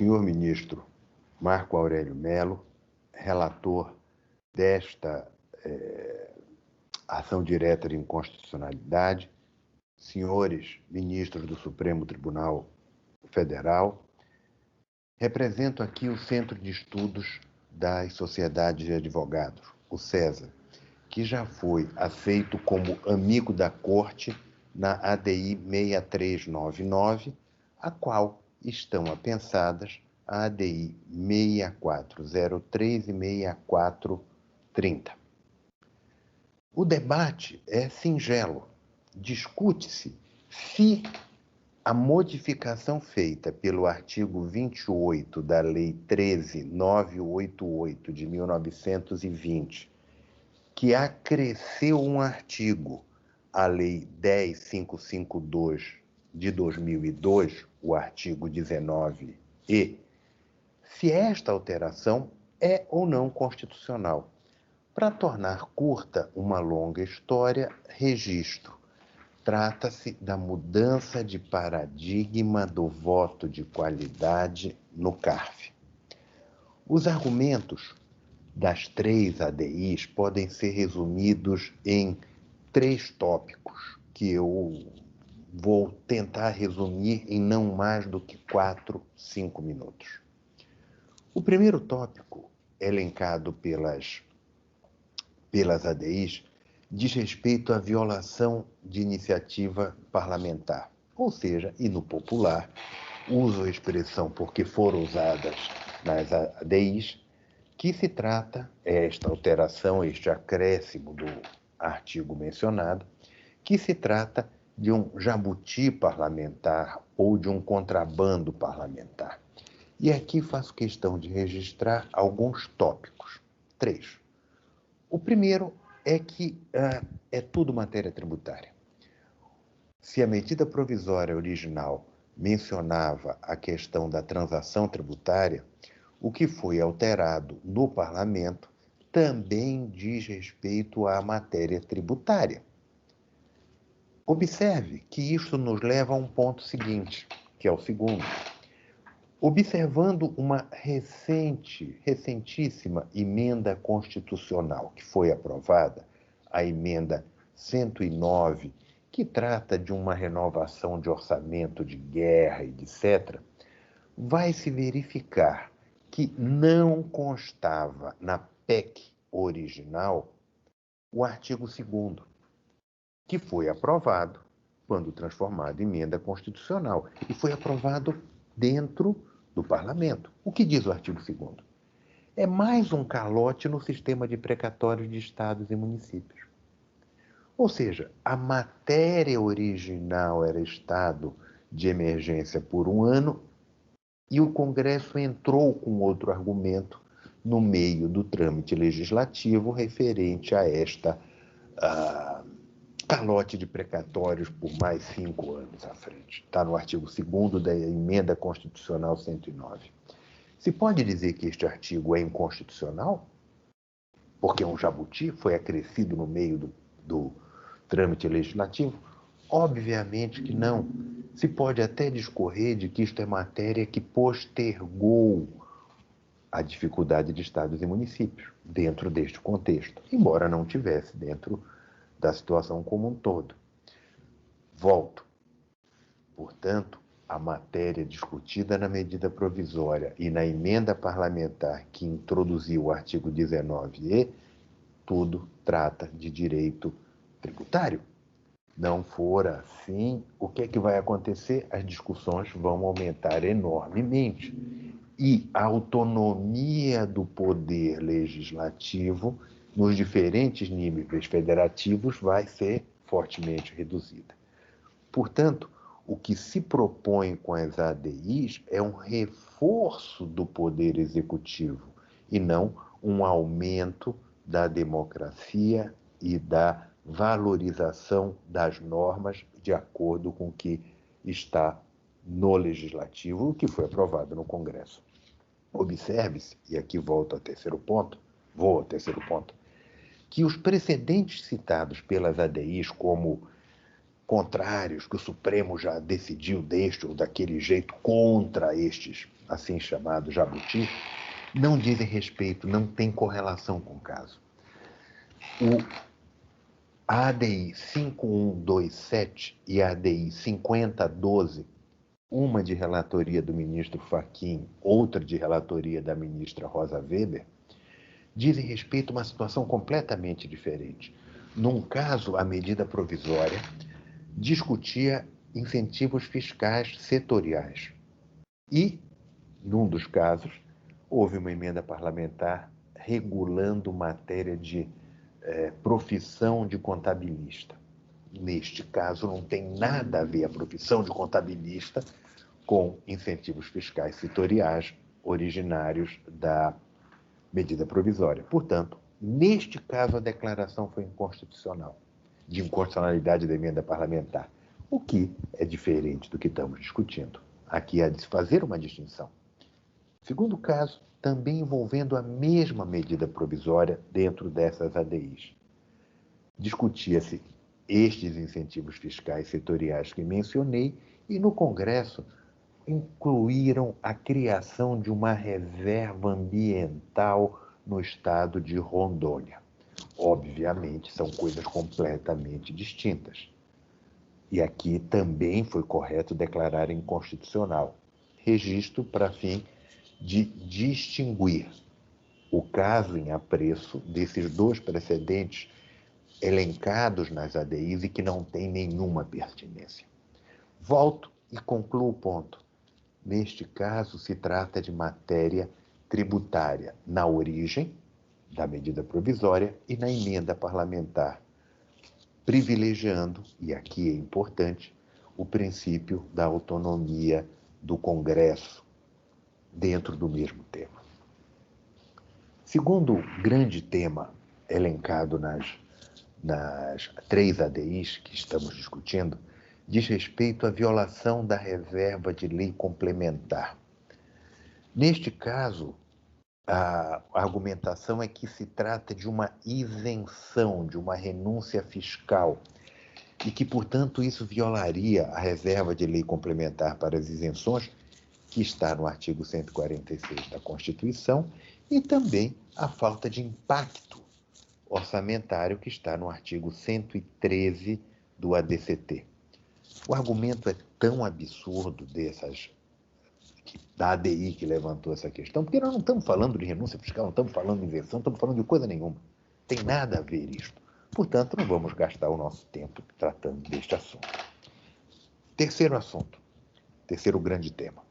senhor ministro Marco Aurélio Mello, relator desta ação direta de inconstitucionalidade, senhores ministros do Supremo Tribunal Federal, represento aqui o Centro de Estudos das Sociedades de Advogados, o CESA, que já foi aceito como amigo da Corte na ADI 6399, a qual estão apensadas a ADI 6403 e 6430. O debate é singelo. Discute-se se a modificação feita pelo artigo 28 da Lei 13.988 de 1920, que acresceu um artigo à Lei 10.552 de 2002, o artigo 19e, se esta alteração é ou não constitucional. Para tornar curta uma longa história, registro. Trata-se da mudança de paradigma do voto de qualidade no CARF. Os argumentos das 3 ADIs podem ser resumidos em 3 tópicos, que eu vou tentar resumir em não mais do que 4, 5 minutos. O primeiro tópico, elencado pelas ADIs, diz respeito à violação de iniciativa parlamentar, ou seja, e no popular, uso a expressão porque foram usadas nas ADIs, que se trata, esta alteração, este acréscimo do artigo mencionado, que se trata de um jabuti parlamentar ou de um contrabando parlamentar. E aqui faço questão de registrar alguns tópicos, 3. O primeiro é que é tudo matéria tributária. Se a medida provisória original mencionava a questão da transação tributária, o que foi alterado no parlamento também diz respeito à matéria tributária. Observe que isso nos leva a um ponto seguinte, que é o segundo. Observando uma recentíssima emenda constitucional que foi aprovada, a emenda 109, que trata de uma renovação de orçamento de guerra e etc., vai se verificar que não constava na PEC original o artigo 2º, que foi aprovado quando transformado em emenda constitucional, e foi aprovado dentro do parlamento. O que diz o artigo 2º? É mais um calote no sistema de precatórios de estados e municípios. Ou seja, a matéria original era estado de emergência por 1 ano e o Congresso entrou com outro argumento no meio do trâmite legislativo referente a esta calote de precatórios por mais 5 anos à frente. Está no artigo 2º da Emenda Constitucional 109. Se pode dizer que este artigo é inconstitucional? Porque é um jabuti, foi acrescido no meio do trâmite legislativo? Obviamente que não. Se pode até discorrer de que isto é matéria que postergou a dificuldade de estados e municípios dentro deste contexto, embora não tivesse dentro da situação como um todo. Volto. Portanto, a matéria discutida na medida provisória e na emenda parlamentar que introduziu o artigo 19e, tudo trata de direito tributário. Não for assim, o que é que vai acontecer? As discussões vão aumentar enormemente e a autonomia do poder legislativo nos diferentes níveis federativos vai ser fortemente reduzida. Portanto, o que se propõe com as ADIs é um reforço do poder executivo e não um aumento da democracia e da valorização das normas de acordo com o que está no legislativo, o que foi aprovado no Congresso. Observe-se, e aqui vou ao terceiro ponto, que os precedentes citados pelas ADIs como contrários, que o Supremo já decidiu deste ou daquele jeito contra estes assim chamado jabuti, não dizem respeito, não tem correlação com o caso. A ADI 5127 e a ADI 5012, uma de relatoria do ministro Fachin, outra de relatoria da ministra Rosa Weber, dizem respeito a uma situação completamente diferente. Num caso, a medida provisória discutia incentivos fiscais setoriais. E, num dos casos, houve uma emenda parlamentar regulando matéria de profissão de contabilista. Neste caso, não tem nada a ver a profissão de contabilista com incentivos fiscais setoriais originários da medida provisória. Portanto, neste caso, a declaração foi inconstitucional, de inconstitucionalidade da emenda parlamentar, o que é diferente do que estamos discutindo. Aqui há de se fazer uma distinção. Segundo caso, também envolvendo a mesma medida provisória dentro dessas ADIs. Discutia-se estes incentivos fiscais setoriais que mencionei e, no Congresso, incluíram a criação de uma reserva ambiental no estado de Rondônia. Obviamente, são coisas completamente distintas. E aqui também foi correto declarar inconstitucional. Registro para fim de distinguir o caso em apreço desses dois precedentes elencados nas ADIs e que não têm nenhuma pertinência. Volto e concluo o ponto. Neste caso, se trata de matéria tributária na origem da medida provisória e na emenda parlamentar, privilegiando, e aqui é importante, o princípio da autonomia do Congresso dentro do mesmo tema. Segundo grande tema elencado nas 3 ADIs que estamos discutindo, diz respeito à violação da reserva de lei complementar. Neste caso, a argumentação é que se trata de uma isenção, de uma renúncia fiscal, e que, portanto, isso violaria a reserva de lei complementar para as isenções, que está no artigo 146 da Constituição, e também a falta de impacto orçamentário, que está no artigo 113 do ADCT. O argumento é tão absurdo da ADI que levantou essa questão, porque nós não estamos falando de renúncia fiscal, não estamos falando de isenção, não estamos falando de coisa nenhuma. Tem nada a ver isto. Portanto, não vamos gastar o nosso tempo tratando deste assunto. Terceiro grande tema.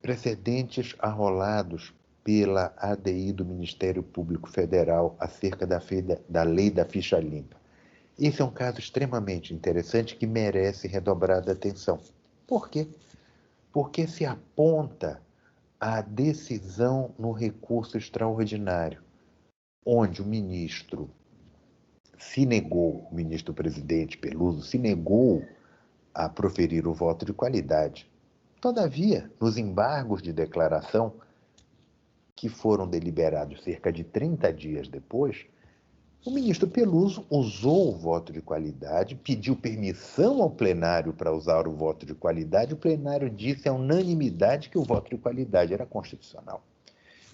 Precedentes arrolados pela ADI do Ministério Público Federal acerca da lei da ficha limpa. Esse é um caso extremamente interessante que merece redobrada atenção. Por quê? Porque se aponta a decisão no recurso extraordinário, onde o ministro presidente Peluso se negou a proferir o voto de qualidade. Todavia, nos embargos de declaração, que foram deliberados cerca de 30 dias depois, o ministro Peluso usou o voto de qualidade, pediu permissão ao plenário para usar o voto de qualidade, o plenário disse à unanimidade que o voto de qualidade era constitucional.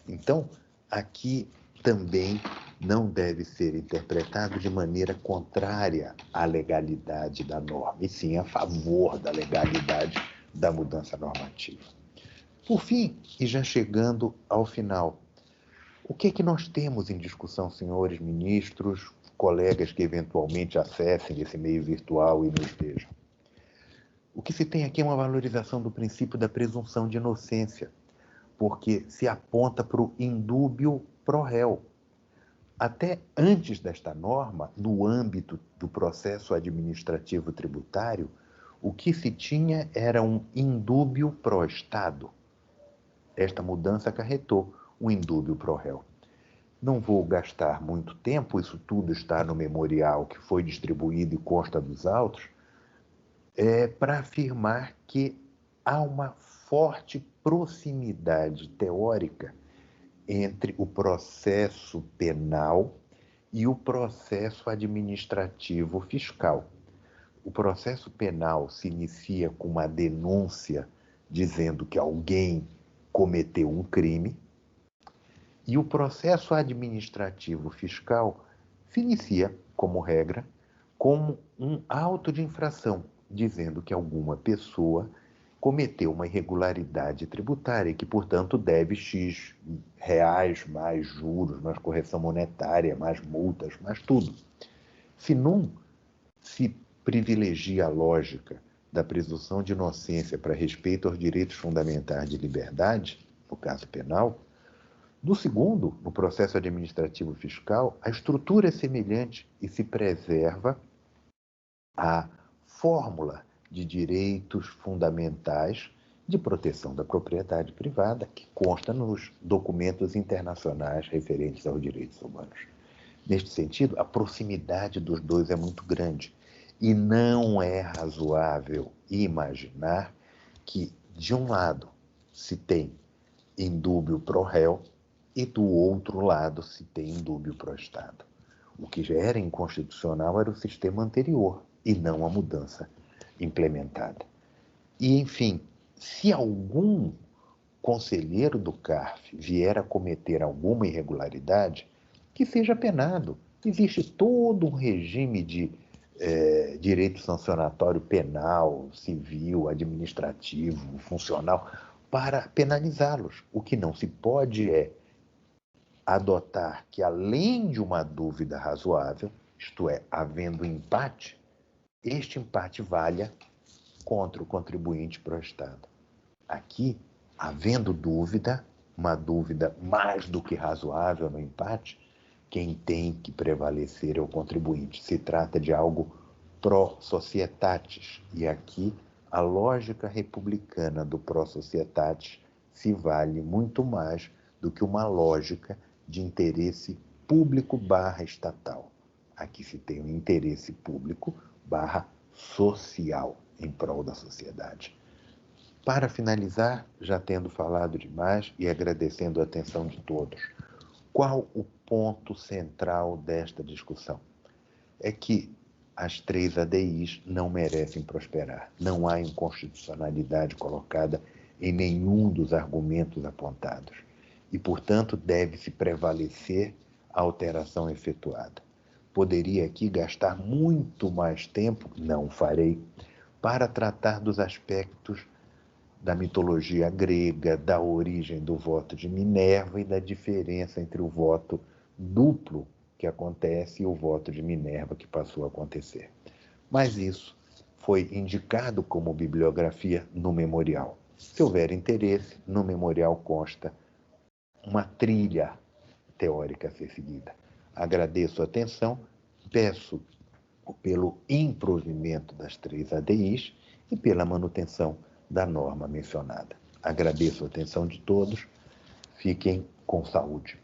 Então, aqui também não deve ser interpretado de maneira contrária à legalidade da norma, e sim a favor da legalidade da mudança normativa. Por fim, e já chegando ao final, o que é que nós temos em discussão, senhores ministros, colegas que eventualmente acessem esse meio virtual e nos vejam? O que se tem aqui é uma valorização do princípio da presunção de inocência, porque se aponta para o indúbio pro réu. Até antes desta norma, no âmbito do processo administrativo tributário, o que se tinha era um indúbio pro Estado. Esta mudança acarretou o indúbio pro réu. Não vou gastar muito tempo, isso tudo está no memorial que foi distribuído e consta dos autos, para afirmar que há uma forte proximidade teórica entre o processo penal e o processo administrativo fiscal. O processo penal se inicia com uma denúncia dizendo que alguém cometeu um crime, e o processo administrativo fiscal se inicia, como regra, como um auto de infração, dizendo que alguma pessoa cometeu uma irregularidade tributária e que, portanto, deve X reais, mais juros, mais correção monetária, mais multas, mais tudo. Se não se privilegia a lógica da presunção de inocência para respeito aos direitos fundamentais de liberdade, no caso penal, no segundo, no processo administrativo fiscal, a estrutura é semelhante e se preserva a fórmula de direitos fundamentais de proteção da propriedade privada que consta nos documentos internacionais referentes aos direitos humanos. Neste sentido, a proximidade dos dois é muito grande e não é razoável imaginar que, de um lado, se tem indúbio pro réu e, do outro lado, se tem indúbio pro Estado. O que já era inconstitucional era o sistema anterior e não a mudança implementada. E, enfim, se algum conselheiro do CARF vier a cometer alguma irregularidade, que seja penado. Existe todo um regime de direito sancionatório penal, civil, administrativo, funcional, para penalizá-los. O que não se pode é adotar que, além de uma dúvida razoável, isto é, havendo empate, este empate valha contra o contribuinte pro Estado. Aqui, havendo dúvida, uma dúvida mais do que razoável no empate, quem tem que prevalecer é o contribuinte. Se trata de algo pro societatis, e aqui a lógica republicana do pro societatis se vale muito mais do que uma lógica de interesse público / estatal. Aqui se tem um interesse público / social em prol da sociedade. Para finalizar, já tendo falado demais e agradecendo a atenção de todos, qual o ponto central desta discussão? É que as 3 ADIs não merecem prosperar. Não há inconstitucionalidade colocada em nenhum dos argumentos apontados. E, portanto, deve-se prevalecer a alteração efetuada. Poderia aqui gastar muito mais tempo, não farei, para tratar dos aspectos da mitologia grega, da origem do voto de Minerva e da diferença entre o voto duplo que acontece e o voto de Minerva que passou a acontecer. Mas isso foi indicado como bibliografia no memorial. Se houver interesse, no memorial consta uma trilha teórica a ser seguida. Agradeço a atenção, peço pelo improvimento das 3 ADIs e pela manutenção da norma mencionada. Agradeço a atenção de todos. Fiquem com saúde.